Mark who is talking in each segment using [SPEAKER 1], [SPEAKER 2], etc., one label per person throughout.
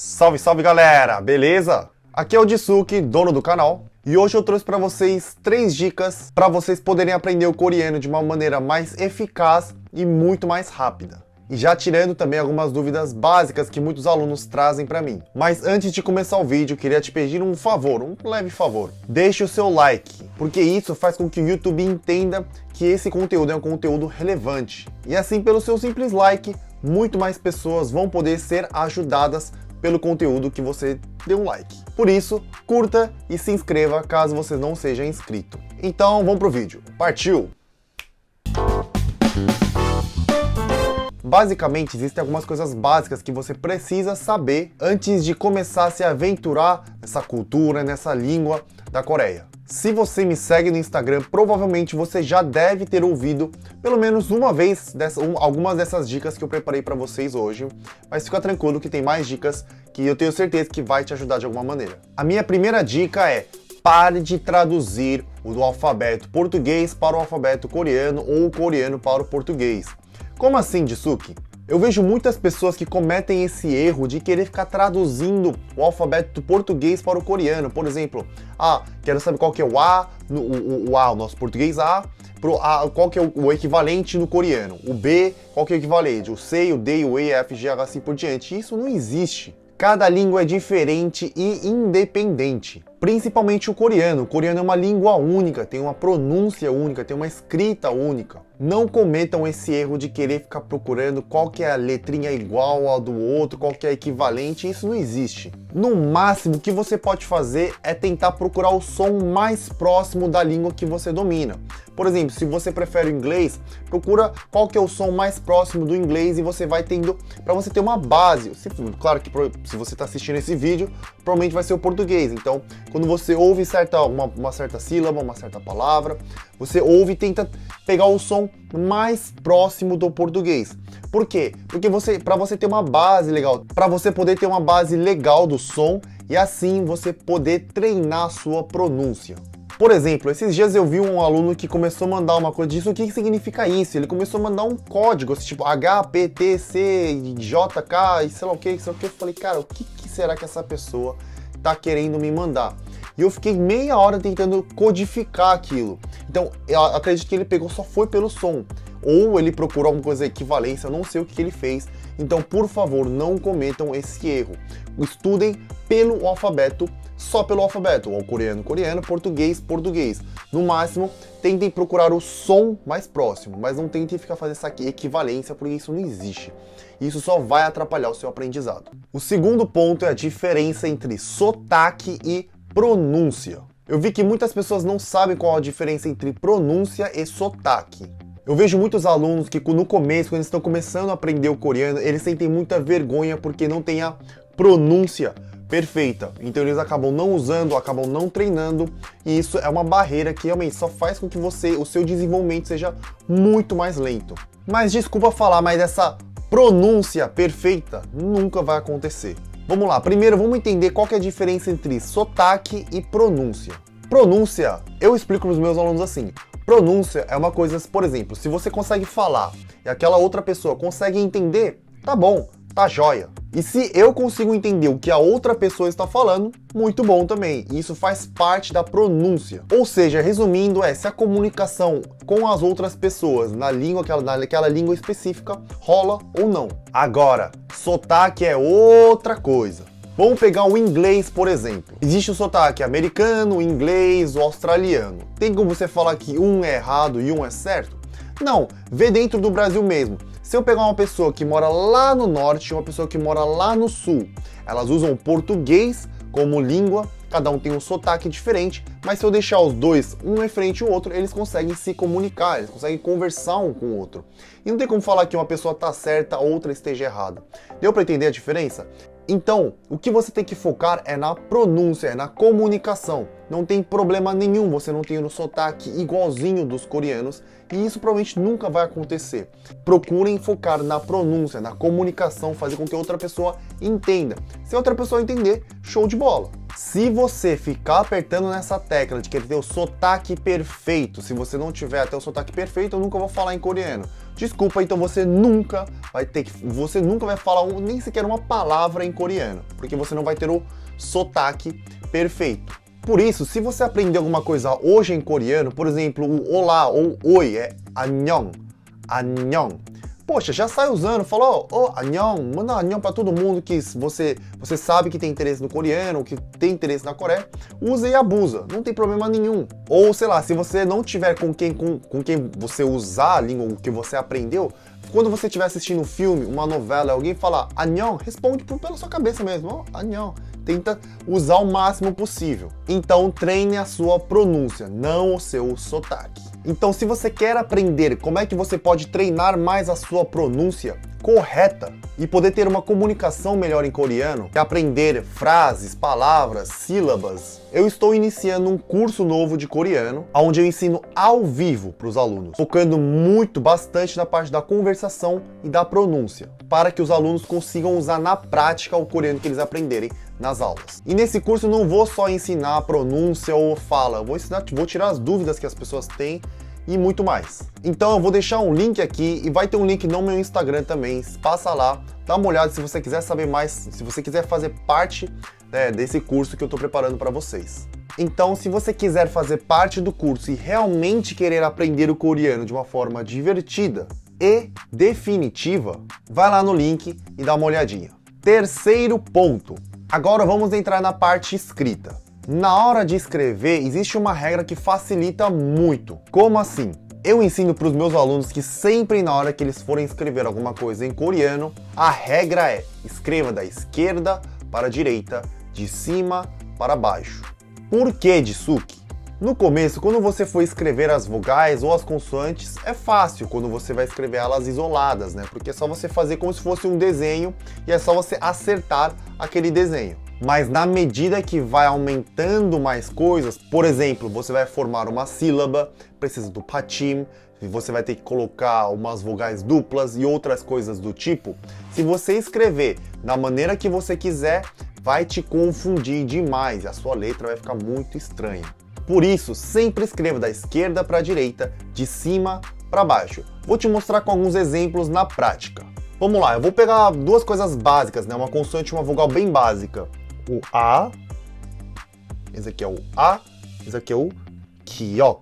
[SPEAKER 1] Salve, salve galera, beleza? Aqui é o Jisuke, dono do canal, e hoje eu trouxe para vocês 3 dicas para vocês poderem aprender o coreano de uma maneira mais eficaz e muito mais rápida. E já tirando também algumas dúvidas básicas que muitos alunos trazem para mim. Mas antes de começar o vídeo, eu queria te pedir um favor, um leve favor. Deixe o seu like, porque isso faz com que o YouTube entenda que esse conteúdo é um conteúdo relevante. E assim, pelo seu simples like, muito mais pessoas vão poder ser ajudadas pelo conteúdo que você deu um like. Por isso, curta e se inscreva caso você não seja inscrito. Então, vamos pro vídeo. Partiu! Basicamente, existem algumas coisas básicas que você precisa saber antes de começar a se aventurar nessa cultura, nessa língua da Coreia. Se você me segue no Instagram, provavelmente você já deve ter ouvido pelo menos uma vez algumas dessas dicas que eu preparei para vocês hoje, mas fica tranquilo que tem mais dicas que eu tenho certeza que vai te ajudar de alguma maneira. A minha primeira dica é: pare de traduzir o alfabeto português para o alfabeto coreano ou o coreano para o português. Como assim, Jisuke? Eu vejo muitas pessoas que cometem esse erro de querer ficar traduzindo o alfabeto do português para o coreano. Por exemplo, quero saber qual que é o A, o nosso português A, qual que é o equivalente no coreano. O B, qual que é o equivalente? O C, o D, o E, F, G, H, assim por diante. Isso não existe. Cada língua é diferente e independente. Principalmente o coreano. O coreano é uma língua única, tem uma pronúncia única, tem uma escrita única. Não cometam esse erro de querer ficar procurando qual que é a letrinha igual ao do outro, qual que é equivalente, isso não existe. No máximo, o que você pode fazer é tentar procurar o som mais próximo da língua que você domina. Por exemplo, se você prefere o inglês, procura qual que é o som mais próximo do inglês e você vai tendo, para você ter uma base. Claro que se você está assistindo esse vídeo, provavelmente vai ser o português. Então, quando você ouve uma certa sílaba, uma certa palavra, você ouve e tenta pegar o som mais próximo do português. Por quê? Porque para você ter uma base legal, para você poder ter uma base legal do som e assim você poder treinar a sua pronúncia. Por exemplo, esses dias eu vi um aluno que começou a mandar uma coisa disso. O que significa isso? Ele começou a mandar um código, tipo H, P, T, C, J, K e sei lá o que, sei lá o que. Eu falei, cara, o que será que essa pessoa tá querendo me mandar? E eu fiquei meia hora tentando codificar aquilo. Então, eu acredito que ele pegou só foi pelo som. Ou ele procurou alguma coisa equivalência, eu não sei o que ele fez. Então, por favor, não cometam esse erro. Estudem pelo alfabeto, só pelo alfabeto. Ou coreano, coreano, português, português. No máximo, tentem procurar o som mais próximo, mas não tentem ficar fazendo essa equivalência, porque isso não existe. Isso só vai atrapalhar o seu aprendizado. O segundo ponto é a diferença entre sotaque e pronúncia. Eu vi que muitas pessoas não sabem qual a diferença entre pronúncia e sotaque. Eu vejo muitos alunos que no começo, quando eles estão começando a aprender o coreano, eles sentem muita vergonha porque não tem a pronúncia perfeita. Então eles acabam não usando, acabam não treinando, e isso é uma barreira que realmente só faz com que o seu desenvolvimento seja muito mais lento. Mas desculpa falar, mas essa pronúncia perfeita nunca vai acontecer. Vamos lá, primeiro vamos entender qual que é a diferença entre sotaque e pronúncia. Pronúncia, eu explico para os meus alunos assim. Pronúncia é uma coisa, por exemplo, se você consegue falar e aquela outra pessoa consegue entender, tá bom, tá jóia. E se eu consigo entender o que a outra pessoa está falando, muito bom também. E isso faz parte da pronúncia. Ou seja, resumindo, se a comunicação com as outras pessoas naquela língua específica rola ou não. Agora, sotaque é outra coisa. Vamos pegar o inglês, por exemplo. Existe o sotaque americano, inglês ou australiano. Tem como você falar que um é errado e um é certo? Não, vê dentro do Brasil mesmo. Se eu pegar uma pessoa que mora lá no norte e uma pessoa que mora lá no sul, elas usam o português como língua, cada um tem um sotaque diferente, mas se eu deixar os dois um em frente ao outro, eles conseguem se comunicar, eles conseguem conversar um com o outro. E não tem como falar que uma pessoa está certa, a outra esteja errada. Deu para entender a diferença? Então, o que você tem que focar é na pronúncia, é na comunicação. Não tem problema nenhum você não ter um sotaque igualzinho dos coreanos, e isso provavelmente nunca vai acontecer. Procurem focar na pronúncia, na comunicação, fazer com que a outra pessoa entenda. Se a outra pessoa entender, show de bola. Se você ficar apertando nessa tecla de querer ter o sotaque perfeito, se você não tiver até o sotaque perfeito, eu nunca vou falar em coreano. desculpa, então você nunca vai falar nem sequer uma palavra em coreano, porque você não vai ter o sotaque perfeito. Por isso, se você aprender alguma coisa hoje em coreano, por exemplo, o olá ou oi é 안녕, 안녕. Poxa, já sai usando, fala, 안녕, manda 안녕 para todo mundo que você sabe que tem interesse no coreano, que tem interesse na Coreia, usa e abusa, não tem problema nenhum. Ou, sei lá, se você não tiver com quem você usar a língua que você aprendeu, quando você estiver assistindo um filme, uma novela, alguém falar 안녕, responde pela sua cabeça mesmo, 안녕. Tenta usar o máximo possível. Então treine a sua pronúncia, não o seu sotaque. Então, se você quer aprender como é que você pode treinar mais a sua pronúncia correta e poder ter uma comunicação melhor em coreano, e aprender frases, palavras, sílabas, eu estou iniciando um curso novo de coreano, onde eu ensino ao vivo para os alunos, focando bastante na parte da conversação e da pronúncia, para que os alunos consigam usar na prática o coreano que eles aprenderem nas aulas. E nesse curso eu não vou só ensinar a pronúncia ou fala, vou tirar as dúvidas que as pessoas têm e muito mais. Então eu vou deixar um link aqui e vai ter um link no meu Instagram também. Passa lá, dá uma olhada se você quiser saber mais, se você quiser fazer parte desse curso que eu estou preparando para vocês. Então, se você quiser fazer parte do curso e realmente querer aprender o coreano de uma forma divertida e definitiva, vai lá no link e dá uma olhadinha. Terceiro ponto. Agora vamos entrar na parte escrita. Na hora de escrever, existe uma regra que facilita muito. Como assim? Eu ensino para os meus alunos que sempre na hora que eles forem escrever alguma coisa em coreano, a regra é: escreva da esquerda para a direita, de cima para baixo. Por que, Jisuke? No começo, quando você for escrever as vogais ou as consoantes, é fácil quando você vai escrever elas isoladas, né? Porque é só você fazer como se fosse um desenho e é só você acertar aquele desenho. Mas na medida que vai aumentando mais coisas, por exemplo, você vai formar uma sílaba, precisa do patim, você vai ter que colocar umas vogais duplas e outras coisas do tipo. Se você escrever da maneira que você quiser, vai te confundir demais e a sua letra vai ficar muito estranha. Por isso, sempre escreva da esquerda para a direita, de cima para baixo. Vou te mostrar com alguns exemplos na prática. Vamos lá, eu vou pegar duas coisas básicas, né? Uma consoante e uma vogal bem básica. O A, esse aqui é o A, esse aqui é o Kiok.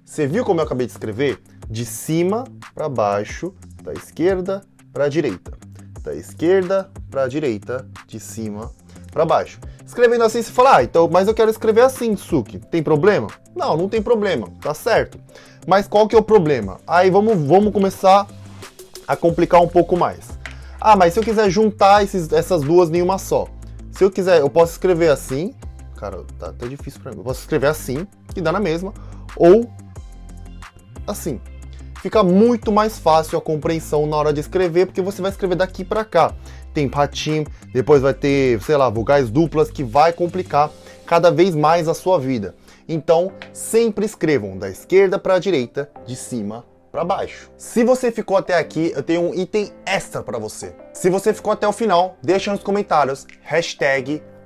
[SPEAKER 1] Você viu como eu acabei de escrever? De cima para baixo, da esquerda para a direita. Da esquerda para a direita, de cima para baixo. Escrevendo assim, você fala, então, mas eu quero escrever assim, Suki. Tem problema? Não, não tem problema, tá certo. Mas qual que é o problema? Aí vamos começar a complicar um pouco mais. Mas se eu quiser juntar essas duas em uma só. Se eu quiser, eu posso escrever assim. Cara, tá até difícil pra mim. Eu posso escrever assim, que dá na mesma. Ou assim. Fica muito mais fácil a compreensão na hora de escrever, porque você vai escrever daqui pra cá. Tem patim, depois vai ter, sei lá, vogais duplas, que vai complicar cada vez mais a sua vida. Então, sempre escrevam da esquerda para a direita, de cima para baixo. Se você ficou até aqui, eu tenho um item extra para você. Se você ficou até o final, deixa nos comentários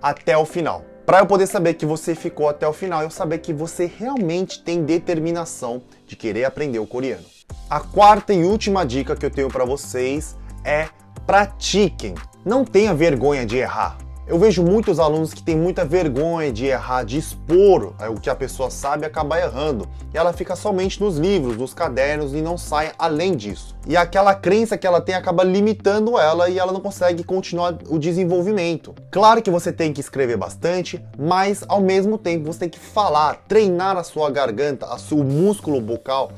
[SPEAKER 1] #até o final. Para eu poder saber que você ficou até o final, eu saber que você realmente tem determinação de querer aprender o coreano. A quarta e última dica que eu tenho para vocês é: pratiquem. Não tenha vergonha de errar. Eu vejo muitos alunos que têm muita vergonha de errar, de expor o que a pessoa sabe e acabar errando. E ela fica somente nos livros, nos cadernos e não sai além disso. E aquela crença que ela tem acaba limitando ela e ela não consegue continuar o desenvolvimento. Claro que você tem que escrever bastante, mas ao mesmo tempo você tem que falar, treinar a sua garganta, o músculo bucal,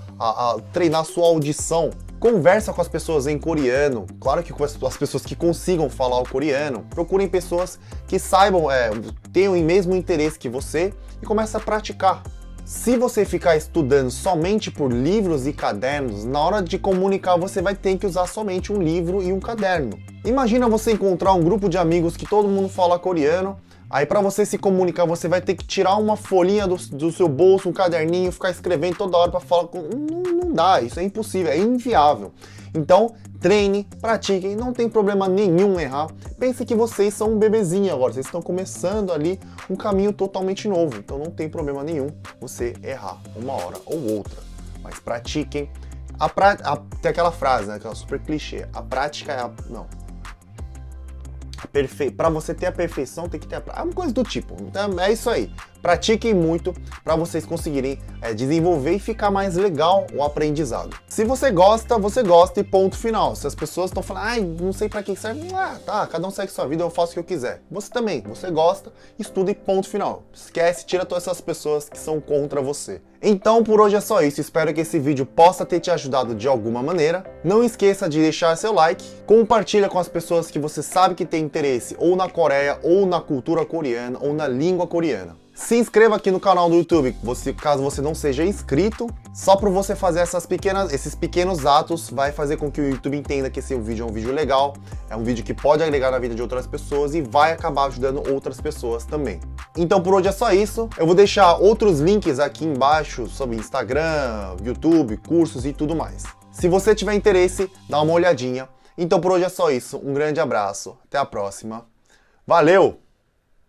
[SPEAKER 1] treinar a sua audição. Conversa com as pessoas em coreano, claro que com as pessoas que consigam falar o coreano. Procurem pessoas que saibam, tenham o mesmo interesse que você e comece a praticar. Se você ficar estudando somente por livros e cadernos, na hora de comunicar você vai ter que usar somente um livro e um caderno. Imagina você encontrar um grupo de amigos que todo mundo fala coreano, aí para você se comunicar você vai ter que tirar uma folhinha do seu bolso, um caderninho, ficar escrevendo toda hora para falar. Não dá, isso é impossível, é inviável. Então, treine, pratiquem, não tem problema nenhum errar. Pense que vocês são um bebezinho agora, vocês estão começando ali um caminho totalmente novo. Então não tem problema nenhum você errar uma hora ou outra. Mas pratiquem, Tem aquela frase, né? Aquela super clichê. A prática é a... Não. Para você ter a perfeição, tem que ter a uma coisa do tipo. Então, é isso aí. Pratiquem muito para vocês conseguirem desenvolver e ficar mais legal o aprendizado. Se você gosta e ponto final. Se as pessoas estão falando, ai, não sei para que serve, tá, cada um segue sua vida, eu faço o que eu quiser. Você também, você gosta, estuda e ponto final. Esquece, tira todas essas pessoas que são contra você. Então por hoje é só isso, espero que esse vídeo possa ter te ajudado de alguma maneira. Não esqueça de deixar seu like, compartilha com as pessoas que você sabe que tem interesse ou na Coreia, ou na cultura coreana, ou na língua coreana. Se inscreva aqui no canal do YouTube, caso você não seja inscrito. Só por você fazer esses pequenos atos vai fazer com que o YouTube entenda que esse vídeo é um vídeo legal, é um vídeo que pode agregar na vida de outras pessoas e vai acabar ajudando outras pessoas também. Então por hoje é só isso. Eu vou deixar outros links aqui embaixo sobre Instagram, YouTube, cursos e tudo mais. Se você tiver interesse, dá uma olhadinha. Então por hoje é só isso. Um grande abraço. Até a próxima. Valeu!